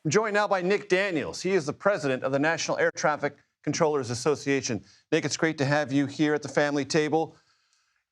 I'm joined now by Nick Daniels. He is the president of the National Air Traffic Controllers Association. Nick, it's great to have you here at the family table.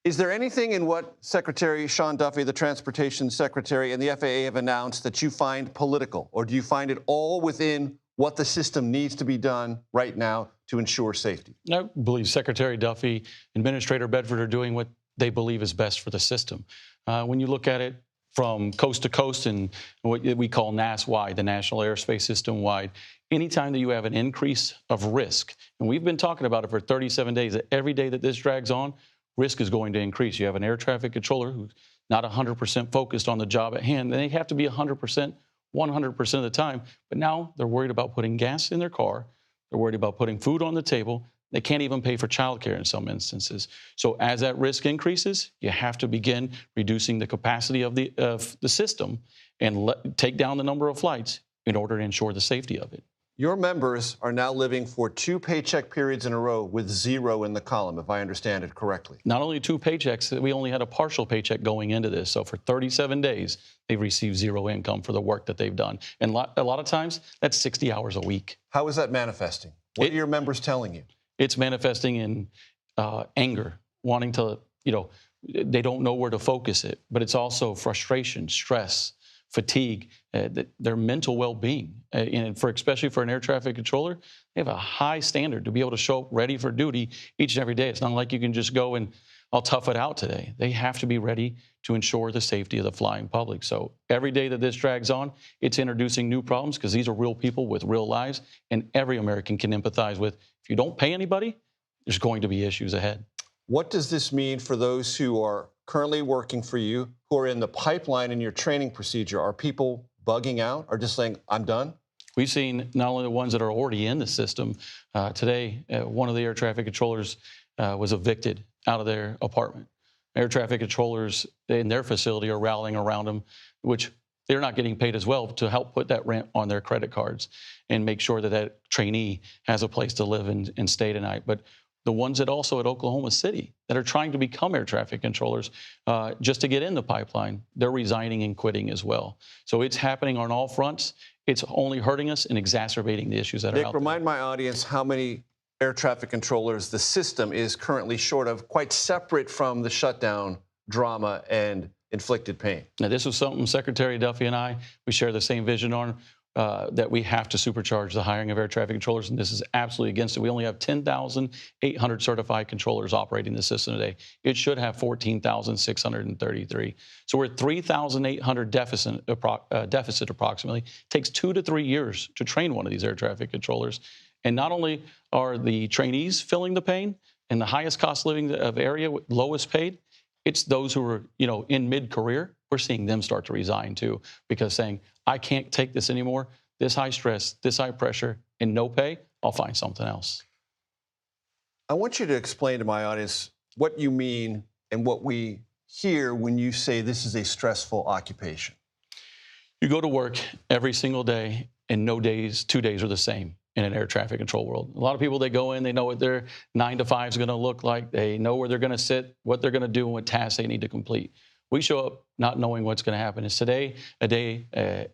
Is there anything in what Secretary Sean Duffy, the Transportation Secretary, and the FAA have announced that you find political, or do you find it all within what the system needs to be done right now to ensure safety? I believe Secretary Duffy, Administrator Bedford are doing what they believe is best for the system. When you look at it from coast to coast and what we call NAS-wide, the National Airspace System-wide, anytime that you have an increase of risk, and we've been talking about it for 37 days, that every day that this drags on, risk is going to increase. You have an air traffic controller who's not 100% focused on the job at hand, and they have to be 100%, 100% of the time, but now they're worried about putting gas in their car, they're worried about putting food on the table. They can't even pay for childcare in some instances. So as that risk increases, you have to begin reducing the capacity of the system and take down the number of flights in order to ensure the safety of it. Your members are now living for 2 paycheck periods in a row with zero in the column, if I understand it correctly. Not only 2 paychecks, we only had a partial paycheck going into this. So for 37 days, they've received zero income for the work that they've done. And a lot of times, that's 60 hours a week. How is that manifesting? What are your members telling you? It's manifesting in anger, wanting to, they don't know where to focus it. But it's also frustration, stress, fatigue, their mental well-being. And especially for an air traffic controller, they have a high standard to be able to show up ready for duty each and every day. It's not like you can just go and I'll tough it out today. They have to be ready to ensure the safety of the flying public. So every day that this drags on, it's introducing new problems because these are real people with real lives, and every American can empathize with. If you don't pay anybody, there's going to be issues ahead. What does this mean for those who are currently working for you, who are in the pipeline in your training procedure? Are people bugging out or just saying, I'm done? We've seen not only the ones that are already in the system. Today, one of the air traffic controllers was evicted out of their apartment. Air traffic controllers in their facility are rallying around them, which they're not getting paid as well, to help put that rent on their credit cards and make sure that that trainee has a place to live and stay tonight. But the ones that also at Oklahoma City that are trying to become air traffic controllers just to get in the pipeline, they're resigning and quitting as well. So it's happening on all fronts. It's only hurting us and exacerbating the issues that are out there. Nick, remind my audience how many air traffic controllers the system is currently short of, quite separate from the shutdown drama and inflicted pain. Now, this was something Secretary Duffy and we share the same vision on, that we have to supercharge the hiring of air traffic controllers, and this is absolutely against it. We only have 10,800 certified controllers operating the system today. It should have 14,633. So we're at 3,800 deficit approximately. It takes 2 to 3 years to train one of these air traffic controllers. And not only are the trainees feeling the pain and the highest cost living of area, lowest paid, it's those who are, in mid-career. We're seeing them start to resign too, because saying, I can't take this anymore, this high stress, this high pressure, and no pay, I'll find something else. I want you to explain to my audience what you mean and what we hear when you say this is a stressful occupation. You go to work every single day, and no days, 2 days are the same in an air traffic control world. A lot of people, they go in, they know what their 9 to 5 is going to look like. They know where they're going to sit, what they're going to do, and what tasks they need to complete. We show up not knowing what's going to happen. Is today a day, an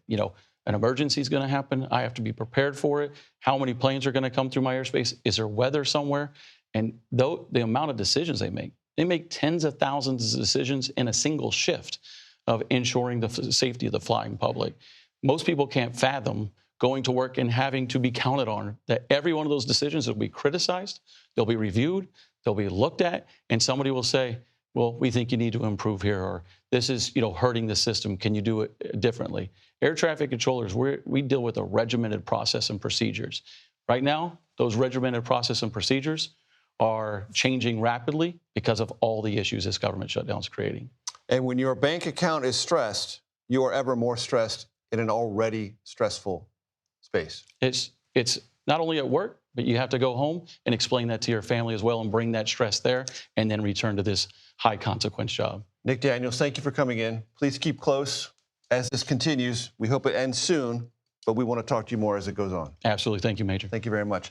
emergency is going to happen? I have to be prepared for it. How many planes are going to come through my airspace? Is there weather somewhere? And though the amount of decisions they make tens of thousands of decisions in a single shift of ensuring the safety of the flying public. Most people can't fathom going to work and having to be counted on that every one of those decisions will be criticized, they'll be reviewed, they'll be looked at, and somebody will say, well, we think you need to improve here, or this is, hurting the system. Can you do it differently? Air traffic controllers, we deal with a regimented process and procedures. Right now, those regimented process and procedures are changing rapidly because of all the issues this government shutdown is creating. And when your bank account is stressed, you are ever more stressed in an already stressful space. It's not only at work, but you have to go home and explain that to your family as well and bring that stress there and then return to this high consequence job. Nick Daniels, thank you for coming in. Please keep close as this continues. We hope it ends soon, but we want to talk to you more as it goes on. Absolutely. Thank you, Major. Thank you very much.